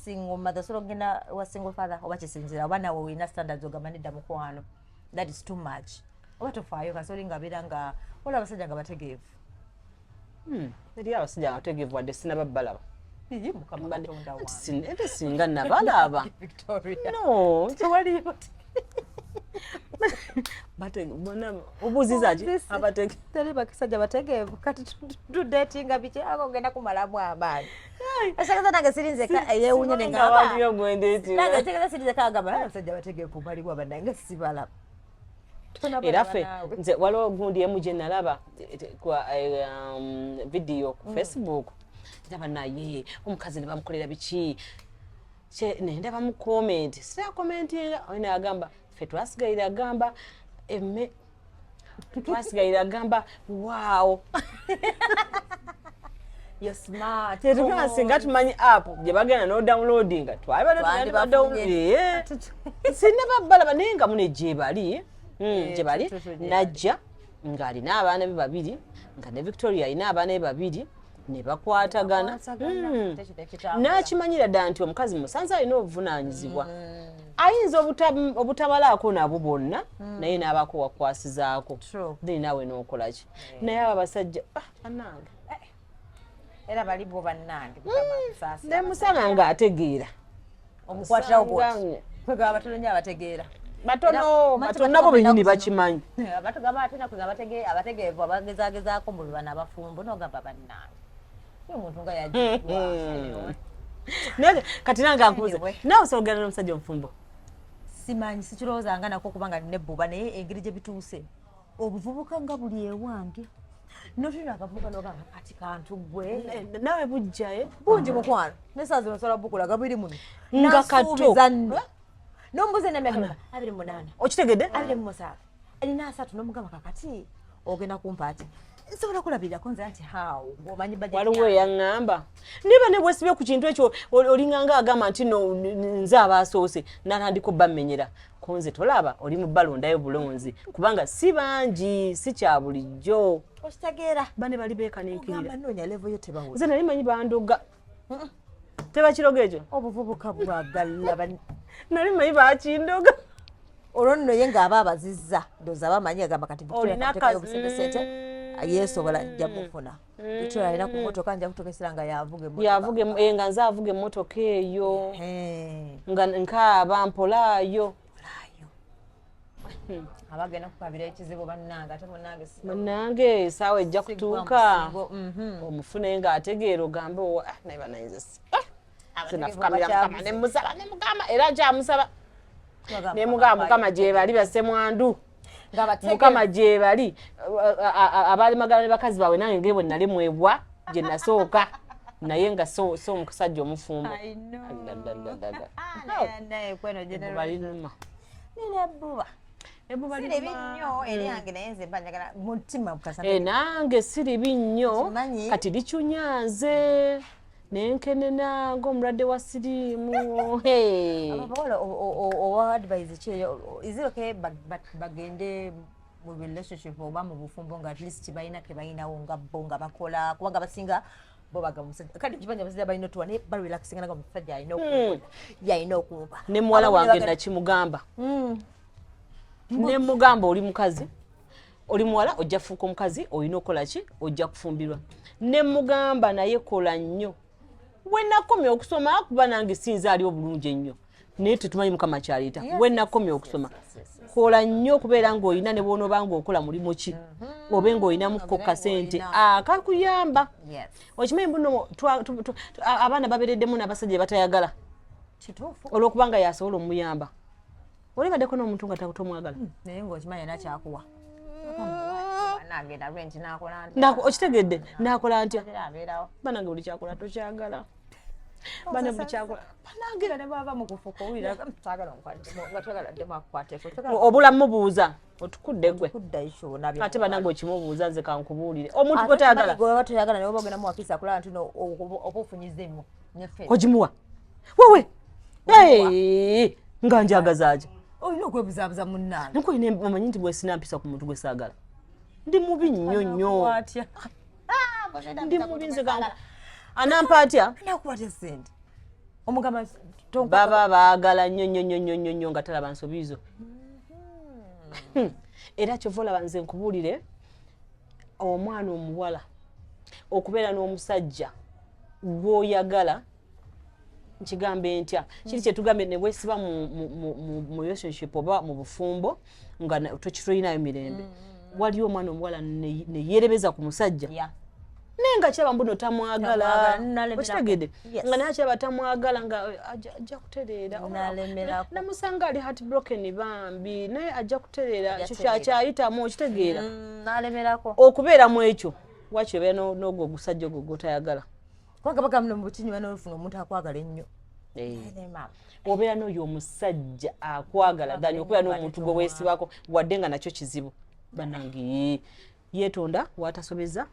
single mother osobola okugenda wa single father oba kisinzira oba nawe olina standards ogamba nedda mukwano that is too much oba tofaayo kasoli ng'abeera nga waliwo abasajja nga bategeevu. Eri abasajja abategeevu wadde sinaba balaba. Mukama Katonda wange. Ate singa nabalaba. Victoria. No. Tewaliyo. Bona obuziza ki abatege. Tali bakisajja bategeevu kati tudetinga bikyako ogenda kumalamu amaanyi. Asakaza nange sirinzeka eyewunya nengaba. Waliyo gwendeti. Nange asakaza sirinzeka agamba abasajja bategeevu baliwo abanange sibalaba. Era ffe nze waliwo gundi emu gye nalaba kwa video ku Facebook. Ndaba naye omukazi ne bamukolera biki nendaba mu comment sita commentinga oyina agamba ffe twasigalira agamba emme twasigalira agamba wow You're smart. Tetugana singa tumanyi app gye bagenda no downloadinga twalibadde download sinaba balaba naye nga mune gye bali najja ng'alina abaana be babiri nga ne Victoria alina abaana be babiri ne bakwatagana n'akimanyira ddala nti omukazi musanze alina obuvunaanyizibwa ayinza obutabalaako nabo bonna naye n'abako wakwasizaako then naawe n'okola ki naye abo abasajja bannange era bali bo bannange ne musanga ng'ategeera omukwatirawo bwoti kwegaba batono nnyo abategeera batono nabo bennyini bakimanyi batugamba ate nakuza abategeevu abagezaagezaako mu bibana abafumbo n'ogamba bannange omuntu nga yajibwa kati nange ankubuze naawe osobola n'omusajja omufumbo simanyi sikirowoozanga nako kubanga nebbuba naye engeri gye bituuse obuvubuka nga buli ewange notulina akavubuka nogamba kati kantu gwe nawe bujjaye bungi mukwano nesaazi nosobola bukulaga biri muno nga kato nombuze nemyaka 28 okitegedde 27 erina 3 nomugamba kakati ogenda kumpaati nsobola kulabirirako nze nti hawo omanyi waliwo eyaŋŋamba niba ne bwesibye ku kintu ekyo olinganga agamba nti no nze abaasoose natandika bamenyera konze tolaba oli mu balondayo bulonzi kubanga si bangi si kya bulijjo okitegeera bane bali beekaninkirira noonya levo yo tebawo nze nali manyi bandoga tebakiroga ekyo obuvubuka bwagala nali manyi bakindoga olwo nno ye ng'aba abazizza ndooza bamanyi agamba kati olina obusentesente yeesobola nja mufuna Victoria alina ku motoka nja kutokesera nga yavuga nga nze avuga emmotoka eyo nga nkaaba mpolaayo abagenda kukabira ekizibu bannange ate munnange esaawa ejja kutuuka omufune ng'ategeera ogambe naye banayinza sinafukamira mukama nemusaba nemugamba era nkyamusaba nemugamba mukama gyebali bassemwandu mukama gyebali abalemagana ne bakazi baabwe nange ngeri bwe nalemwebwa gye nasooka naye nga so omusajja omufumbo nange siribi nnyo kati likyunyanze nenkenena ng'omulwadde wa siriimu abawala owa advice kyeyo iziroke bagende mu relationship oba mu bufumbo nga at least balina ke balinawo nga bo nga bakola kubanga basinga bo baga musajja kati kibanja basajja balina otuwa ne barelaxinga nga musajja yalina okumpa ne muwala wange nakimugamba ne mugamba oli mukazi oli muwala ojja kufuuka omukazi olina okukola ki ojja kufumbirwa ne mugamba naye kola nnyo we nakomye okusoma kuba nange sinza ali obulungi ennyo naye tetumanyi mukama kyaleeta we nakomye okusoma kola nnyo okubeera ng'olina ne bw'onooba ng'okola mulimu ki obe ng'olinamuko kasente akakuyamba okimanyi buno abaana babeereddemu n'abasajja batayagala olw'okubanga yasobola omuyamba olibaddeko n'omuntu nga takutomwagala naye ng'okimanyi era kyakuwa okitegedde nakola ntya banange buli kyakola tokyagala bane buli kyakola banange ne baba mu kufuka owulira tagala nga twagalademu akukwateko obula mubuuza otukudde gwe ate banange okimubuuza nze kankubuulire omuntu gwetayagala gwe toyagala naye oba ogenda muwakisa kulaba nti oba ofunyizemu ogimuwa wewe nga njagazaaki olina okwebuzaabuza munnange niko olina omanyi nti bwe sinampisa ku muntu gwe saagala ndi mubi nnyo nnyo ndi mubi nze anampa atya nakukwata esente omugamba baba baagala nnyo nnyo nnyo nnyo nnyo nga talaba nsobiizo era kyovola banze nkubulire omwana omuwala okubeera n'omusajja gwoyagala nkigambe ntya kiri kyetugambe ne bwesiba mu relationship oba mu bufumbo nga tokitulinayo mirembe waliyo omwana omuwala ne yerebeza ku musajja nenga kiraba mbuno tamwagala okitegedde nga naye kiraba tamwagala nga ajja kutereera namusanga ali heartbroken bambi naye ajja kutereera kyayitamu okitegeera okubeera mu ekyo wakyo obeera n'ogwo ogusajja ogwo gwotayagala kubanga bagamba mu butinyu n'olufuna omuntu akwagala ennyo obeera n'oyo omusajja akwagala gani okubeera n'omuntu gwe weesibako wadde nga nakyo kizibu bannange yeetonda watasobeza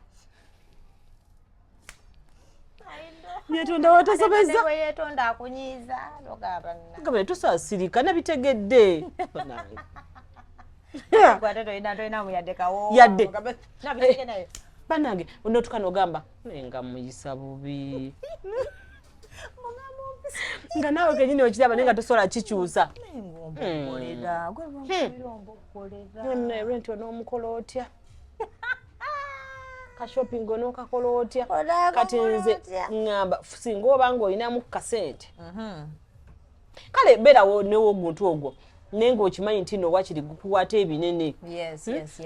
yeetonda watasobeza yeetonda akunyiiza gabane tusaasirika nabitegedde yadde bannange onotuka nogamba nga muyisa bubi nga naawe kenyini okiraba naye nga tosobola kikyusa renti onoomukola otya kashopping onookakola otya kati nze ŋŋamba singa oba ng'olinamu kasente kale beerawo newoguntu ogwo naye ng'okimanyi nti no wakiri gukuwata ebinene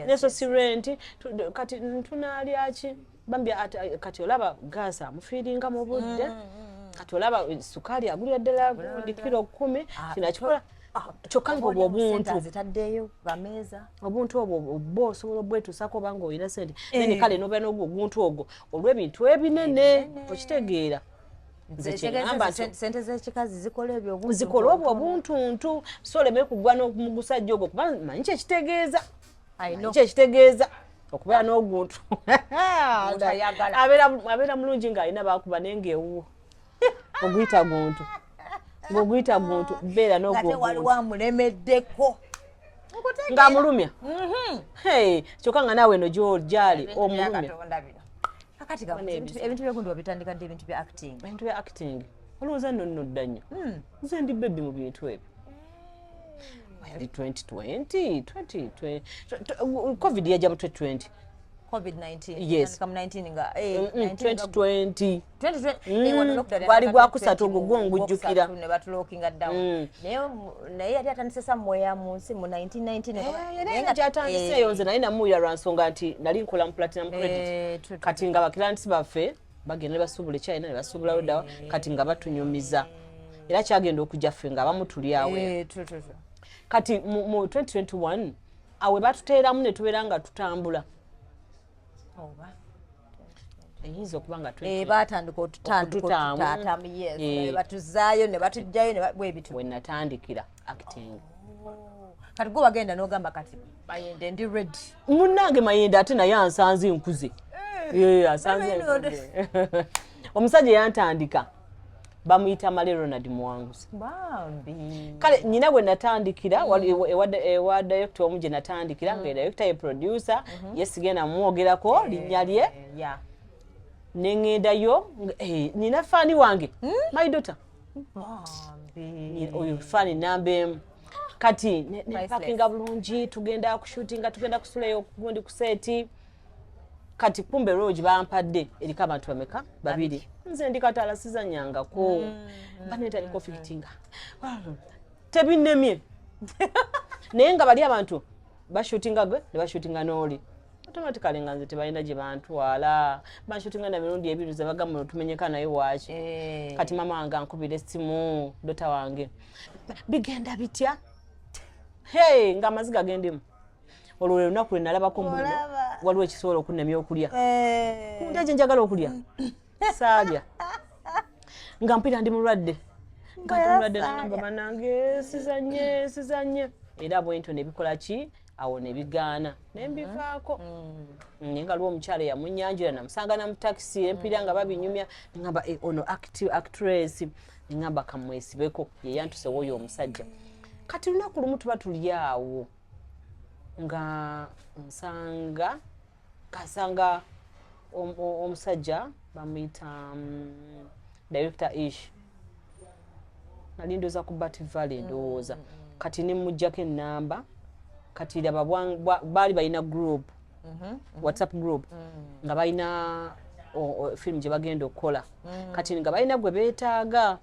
neso si renti kati ntunalyaki bambi kati olaba gaasa amufiiringa mu budde kati olaba sukaali agulira ddala kilo 10 kinakikola kyokka ng'obwo obuntu obwo bwo osobola obwetuusako oba ng'olina sente nene kale n'obeera n'ogwo oguntu ogwo olw'ebintu ebinene okitegeera sente z'ekikazi zikola ebyo zikola obwo obuntuntu so oleme kugwa mu gusajja ogwo kuba manyi kyekitegeeza okubeera n'oguntu abeera mulungi ng'alina bakuba naye ng'ewuwo oguyita guntu ng'oguyita guntu beera n'ogwowamulemeddeko ng'amulumya kyokka nga naawe eno gy'olyali omulumya kakati ebintu byegundi wabitandika dde ebintu bya acting olowooza nno dda nnyo nze ndi bebi mu bintu ebyo yali 2020 covid yajja mu 2020 COVID-19 yes 2020 gwali gwakusatu ogwo gwongujjukira ne batulookinga down naye yali atandise samweya mu nsi mu 1990 kyatandiseeyo nze naye namuwulira lwa nsonga nti nali nkola mu platinum credit kati nga bakirantisi baffe bagenda ne basuubula ekyalina ne basuubulayo ddawa kati nga batunyumiza era kyagenda okujja ffe nga bamutuli awe kati mu 2021 awe batuteeramu ne tubeera nga tutambula eyinza okuba nga batandika otutatamu batuzaayo ne batujjayo bwebitu we natandikira acting kati gwe wagenda n'ogamba kati Mayende ndi ready munnange Mayende ate naye ansanze nkuze asanze nkuze omusajja yantandika bamuyita Male Ronald Muwanguzi kale nyina bwe natandikira ewa director omuje natandikira nga director ye producer yesigenda mwogerako linnya lye nengendayo nina fani wange my daughter oyo fani nambe kati ne parkinga bulungi tugenda kushootinga tugenda kusulayo gundi kuseti kati kumbe roji bampadde erika abantu bameka babiri nze ndikatala sizanyangako baneta liko fitinga tebinemye naye nga bali abantu bashootinga gwe ne bashootinga n'oli automatically nga nze tebalina gye bantwala bashootinga na mirundi ebiri ze bagamba tumenyeka naye waki kati mama wange ankubira essimu dota wange bigenda bitya nga amaziga gendemu olwo lunaku lwe nalabako mbuno waliwo ekisobola okunemya okulya ndaje njagala okulya saalya nga mpita ndi mulwadde namba banange sizanye era bwento nebikola ki awo nebigaana nembivaako nga lwo omukyala yamunyanjira namusanga na mu taxi empira nga babinyumya ngamba ono actress ngamba kamwesibeko yeyantusewo oyo omusajja kati lunaku lumu tuba tuli awo nga kasanga omusajja bamuyita director ish nali ndowooza ku Bat Valley ndowooza kati nimujjako ennamba kati laba bali balina group WhatsApp group nga balina film gye bagenda okukola kati nga balina gwe beetaaga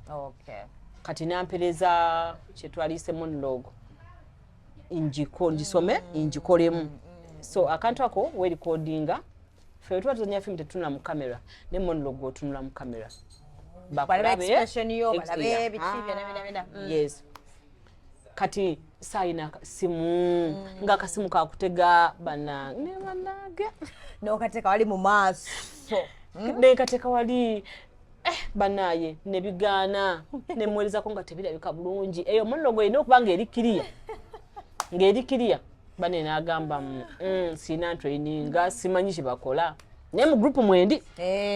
kati nampereza kyetwalise monologue njisome njikolemu so akantu ako we recordinga fe twatuzanya film tetuna mu camera ne monologue otunula mu camera balabe expression yo balabe bichibya na yes kati saina simu nga kasimu ka kutega bana ne banage no kateka wali mu maaso ne kateka wali banaye ne bigana ne mweleza ko nga tebirabika bulungi eyo monologue ino kubanga erikiriya ng'erikiriya bane nagamba sina training nga simanyi kibakola ne mu group mwendi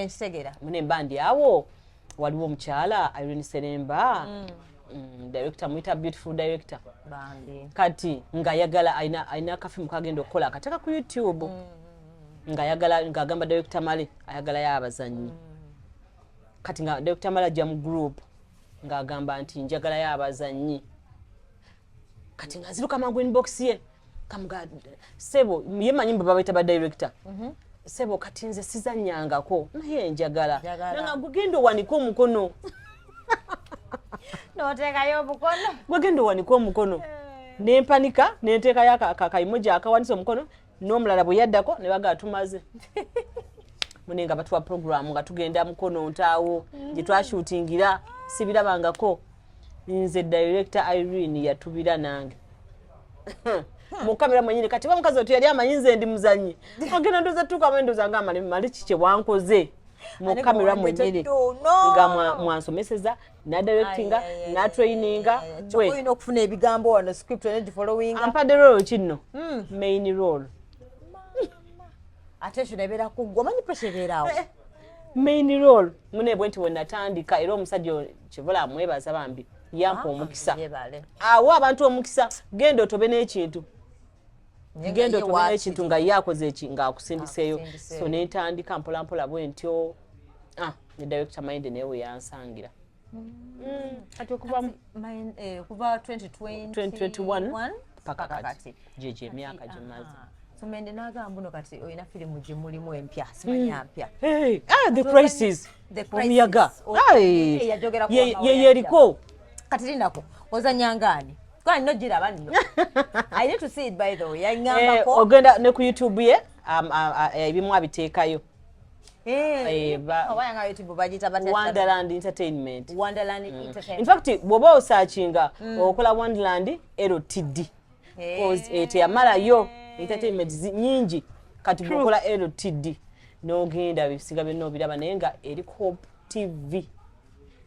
segera mune mbandi awo waliwo omukyala Irene Seremba director muita beautiful director bandi kati nga yagala aina kafimu kagenda okukola akateka ku YouTube nga yagala ngagamba director Male ayagala yabazanyi kati nga director Male ajja mu group nga agamba nti njagala yabazanyi kati nga ziruka mangu inbox ye kamuga sebo yemanyi baba baita ba director sebo kati nze sizanyangako naye njagala nanga gugendo waniko mukono no teka yo mukono gugendo waniko mukono ne panika ne nteka yaka akaimoja akawanisa mukono no mulala bwe yaddako ne baga tumaze munenga batwa program nga tugenda mukono ntaawo je twashootingira sibirabangako nze director Irene yatubira nange mu kamera mwenyine kati wa mukazi otu yali amanyinze ndi muzanyi agenda ndoza tuka mwendo zanga mali kiche wankoze mu kamera mwenyine nga mwansomeseza na directinga na traininga we oyino okufuna ebigambo wano script and following ampade role kinno main role attention ebera kugwa manyi pressure eberawo main role mune bwenti wenatandika era omusajja kivola mwebaza bambi yampa omukisa awo abantu omukisa gendo tobe n'ekintu gendo tobe n'ekintu nga yakoze eki nga akusindiseyo so netandika mpola mpola bwentyo ne director Mind newe yansangira kati okuva kuva 2021 paka kati jeje myaka jimaze Mende nagamba no kati oyina filimu gye mulimu empya simanya mpya the crisis omuyaga yeriko kati lindako ozanyangani kwa no gira bani I need to see it by the way yangamba ko ogenda ne ku YouTube ye ebimu abiteekayo wayanga YouTube bagita batata Wonderland Entertainment in fact bobo searchinga okola Wonderland LTD cause yamala yo entertainment nyingi kati bukola LTD nogenda bisiga bino biraba nenga eri Hope TV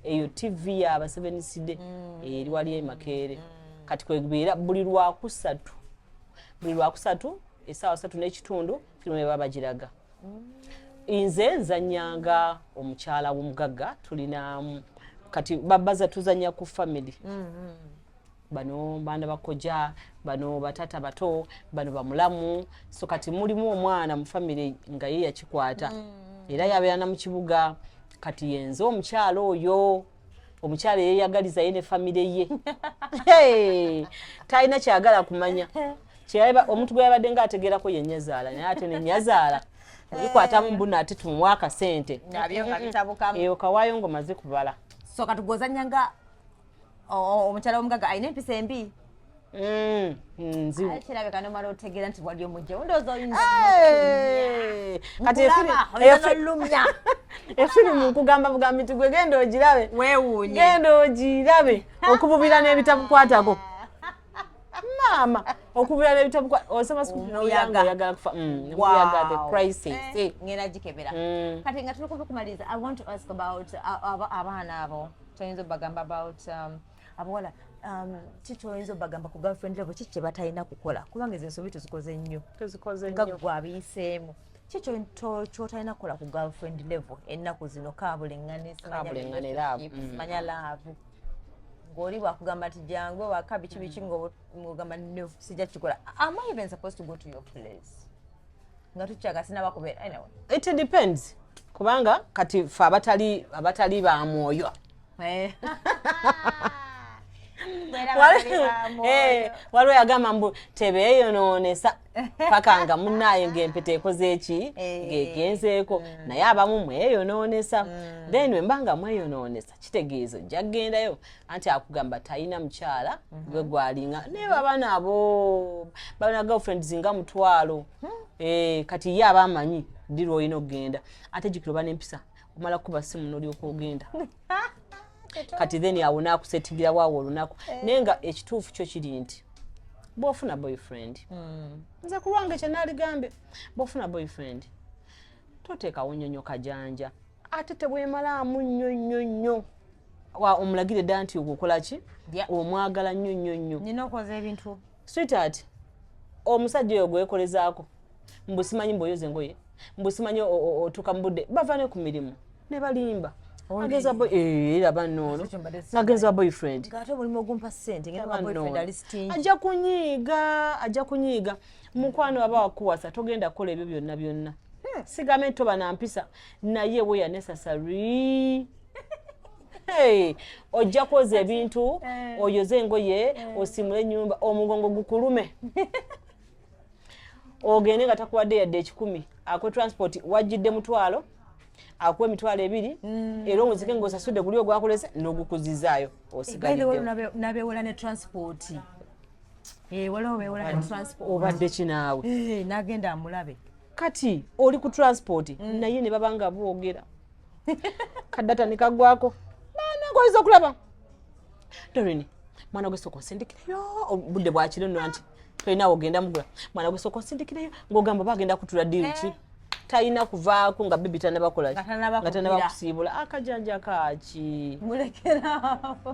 eyo TV ya ba 7 CD eri wali Makere kati kwegibira buli lwa kusatu esawa 3 n'ekitundu filmu baba giraga inze nzanyanga omukyala w'omugagga tulina kati babaza tuzanya ku family bano banda bakoja bano batata bato bano bamulamu so kati mulimu omwana mu family nga ye yakikwata era yabeerana mu kibuga kati yenzo omukyalo oyo omukyalo ye yagaliza yene family ye taina kyagala kumanya kyaba omuntu gwe yabadde nga ategerako yenyazaala naye ate ne nyazaala yikwata mu mbuna ate tumwaka sente nabyo kabitabukamu eyo kawayo ngo maze kubala so katugozanyanga omukyala omugaga ayina empisa embi nzibu kirabika nomala otegera nti wali omujja ndowooza oyinza kati efirimu nkugamba bugambi nti gwe genda ogirabe weewuunye genda ogirabe okububira n'ebitabukwatako mama okubira n'ebitabukwata osoma oyagala kufa omuyaga the crisis ngenda gikebera kati nga tuli kumaliza I want to ask about abaana abo tuyinza bagamba about abawala kiki oyinza bagamba ku girlfriend level kiki batalina kukola kubanga ezo ensobi tuzikoze nnyo nga gwe abiyiseemu kiki kyotalina kukola ku girlfriend level ennaku zino kabuleŋŋane simanya laavu ng'oli bwakugamba nti jangu waka biki biki ng'ogamba no sijja kikola am I even supposed to go to your place nga tukyaka sinabakubeera anyway it depends kubanga kati fe abatali ba mwoyo waliwo yagamba mbu tebeeyonoonesa paka nga munnaye ng'empeta ekoze eki ng'egenzeeko naye abamu mweyonoonesa then bwe mba nga mweyonoonesa kitegeeza ojja kugendayo anti akugamba talina mukyala gwe gwalinga naye baba nabo balina girlfriends nga 1,000 kati ye aba amanyi ddi lw'olina okugenda ate jjukira n'empisa omala kuba simu n'olyoka ogenda kati then awo naakusetingira waawo olunaku naye nga ekituufu kyo kiri nti bw'ofuna boyfriend nze ku lwange kye naaligambye bw'ofuna boyfriend toteekawo nnyonnyo kajanja ate tebwemalaamu nnyo omulagire dda nti okola ki omwagala nnyo nina okoza ebintu sweetheart omusajja oyo gwekolezaako mbusimanyi mbwoyoza engoye mbusimanyi otuuka mu budde bava ne ku mirimu ne balimba agenza laba nnono agenza boyfriend ate mulimu ogumpa ssente ngenda boyfriend ali stingy ajja kunyiiga mukwano aba wakuwasa togenda kukola ebyo byonna sigambe toba na mpisa naye weya necessary ojja kwoza ebintu oyoze engoye osimule ennyumba omugongo gukulume ogende nga takuwadde yadde 10 akwe transport wajjidde 1,000 akuwa 2,000 era omuzike ng'osasudde guli ogwakulese n'ogukuzizaayo osigalidde nabeewola ne transport waliwo beewola ne transport obadde kinaawe nagenda amulabe kati oli ku transport naye ne baba nga boogera kaddata ne kaggwako baanagoyeza okulaba Doreen mwana gwe sooka osindikireyo obudde bwakiro nno anti tolina ogenda mugula mwana gwe sooka osindikireyo ng'ogamba bagenda kutula ddiiri ki talina kuvaako nga bibi tanabakola nga tanabakusiibula akajanja kaaki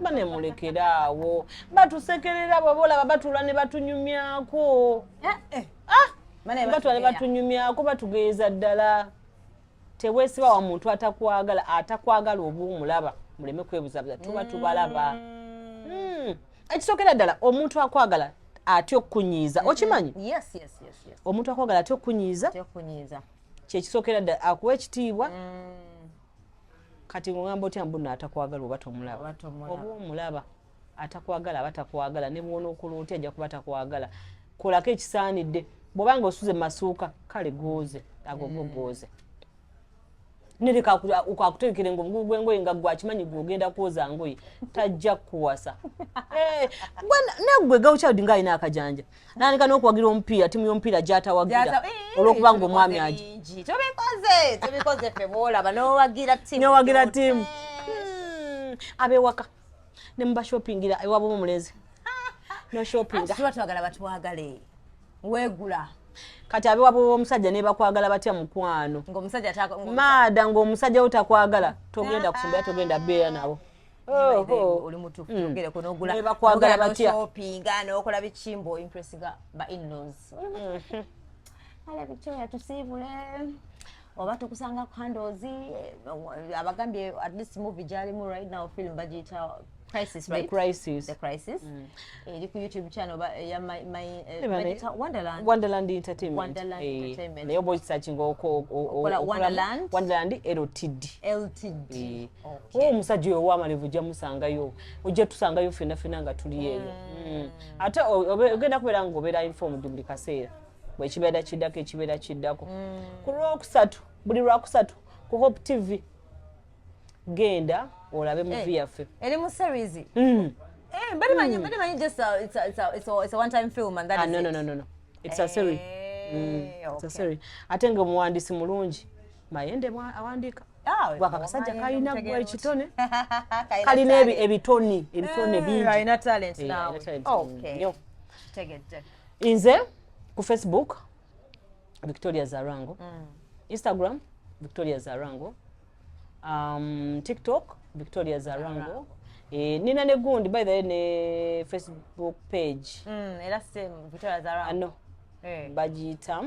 bane mulekeraawo batusekerera bwe bolaba batuula ne batunyumyako batula ne batunyumyako batugeeza ddala teweesiba wa muntu atakwagala oba omulaba muleme kwebuzabuza tuba tubalaba ekisookera ddala omuntu akwagala atya okukunyiiza okimanyi omuntu akwagala atya okukunyiiza kyekisookera ddala akuwa ekitiibwa kati ng'ogamba otya mbu nno atakwagala oba tomulaba oba omulaba atakwagala aba takwagala ne bwona okola otya ajja kuba takwagala kolako ekisaanidde bw'obanga osuze masuuka kale gooze ago gooze nereka akutegekere ng'omugugu gw'engoye nga gwakimanyi gw'ogenda kwoza ngoye tajja kukuwasa naggwe gawukyawudi ng'alina akajanja nandika n'okuwagira omupiira timu y'omupiira gy'atawagira olw'okuba ng'omwami agi tobikoze ffe boolaba n'owagira timu ab'ewaka ne mubashopingira ewaba omulenzi noshopinga twagala batwagale weegula kati ab'ewaba omusajja ne bakwagala batya mukwano maada ng'omusajja wo takwagala togenda kufumbira togenda beera nabo oli mutuufu yogereko n'ogula bakwagala batya shoppinga n'okola bikimbo impressinga ba in-laws ala Victoria tusiibule oba tukusanga ku handles abagambye at least movie gyalimu right now film bagiyita Crisis, right? The Crisis. Eri ku YouTube channel ya Wonderland Entertainment. Naye oba okisakinga Wonderland LTD. Omusajja oyo ow'amalevu ojja musangayo ojja tusangayo ffenna nga tuli eyo ate ogenda kubeera ng'obeera informed buli kaseera bwekibeera kiddako ekibeera kiddako ku lwokusatu buli lwakusatu ku Hope TV genda olabe movie yaffe eri mu series but manyi just it's a one time film and that is no it's a series it's a series ate nga omuwandiisi mulungi Mayende awandiika wakakasajja kalina gwa ekitone kalina ebitone bingi alina talent now okay nze ku Facebook Victoria Zarango Instagram Victoria Zarango TikTok Victoria Zarango nina ne gundi by the way ne Facebook page era same Victoria Zarango bagiyita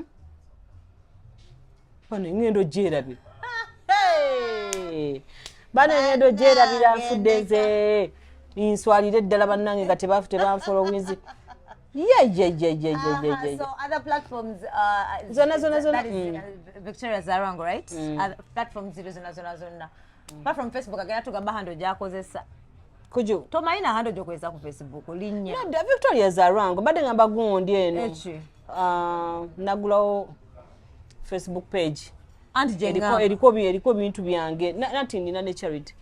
bano ngendo gyerabi bano ngendo gyerabira nfudde nze nswalire ddala bannange nga tebanfolowinzi so other platforms zona Victoria Zarango right other platforms zona apart from Facebook agenda tugamba hando gyakozesa kujo tomayina hando jokweza ku Facebook linnya nada Victoria Zarango bade ngamba gundi eno echi nagulawo Facebook page anti jenga eriko bintu byange nati nina ne charity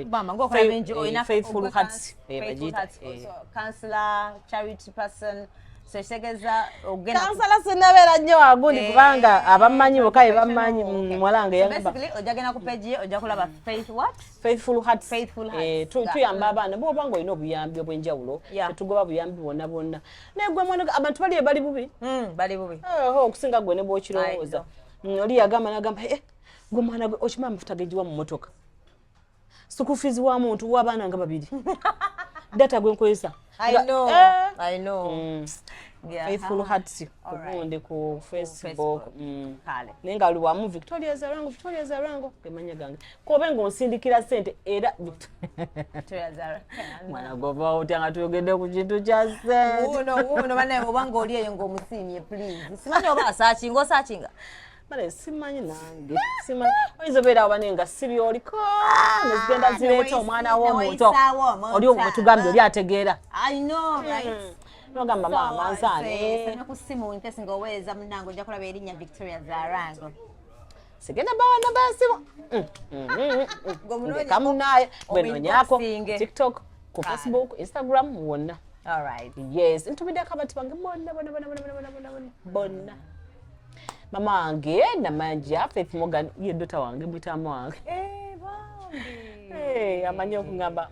bama ngokola benji ina Faithful Hearts counselor charity person sesegeza ogena kansala sinabera nnyo agundi kubanga abamanyi bokaye bamanyi mwalange yamba basically ojagena ku page oja kulaba Faithful Hearts tuyamba abaana bo bango ino obuyambi obwenjawulo tugoba buyambi bonna negwe mwana abantu bali bubi okusinga gwe ne bwokirowooza oli yagamba nagamba gwe mwana gwe okimama futagejiwa mu motoka sukufizi wa muntu w'abaana nga babiri data gwe nkozesa I know. Faithful Hearts kugunde ku Facebook nenga luwamu Victoria Zarango kemanya gange kobe ngonsindikira sente era Victoria Zarango mwana goba utanga tuyogende ku kintu kya sente uno bane obanga oli eyo ngomusimye please simanyi oba searchinga male simanyi nange simanyi oyizobera abanenga sibyoliko nezigenda zireeta omwana w'omuntu oli omutugambye oli ategeera I know right nogamba mama nzane sana kusimu in case ngoweza mnango nja kulaba erinya Victoria Zarango sigenda bawana basimu kamunaye bwenonyako TikTok ku Facebook Instagram wonna all right yes ntumidde kabati bange bonna mama wange namanja Faith Morgan ye dota wange mutama wange bambi amanyi okungamba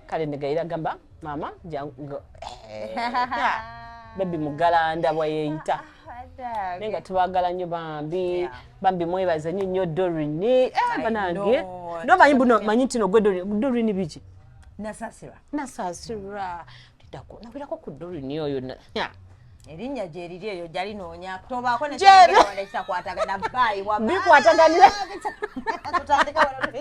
kale negaira gamba mama jangu baby mugalanda bwayeyita nenga tubagala nnyo bambi mwebaza nnyo Dorini banange nomanyi buno manyi ntino gwe Dorini biki nasasira nabirako ku Dorini oyo erinnya gye liri eyo gyali noonya tobaako nekitakwatagana bayi bikwataganira tutandika wano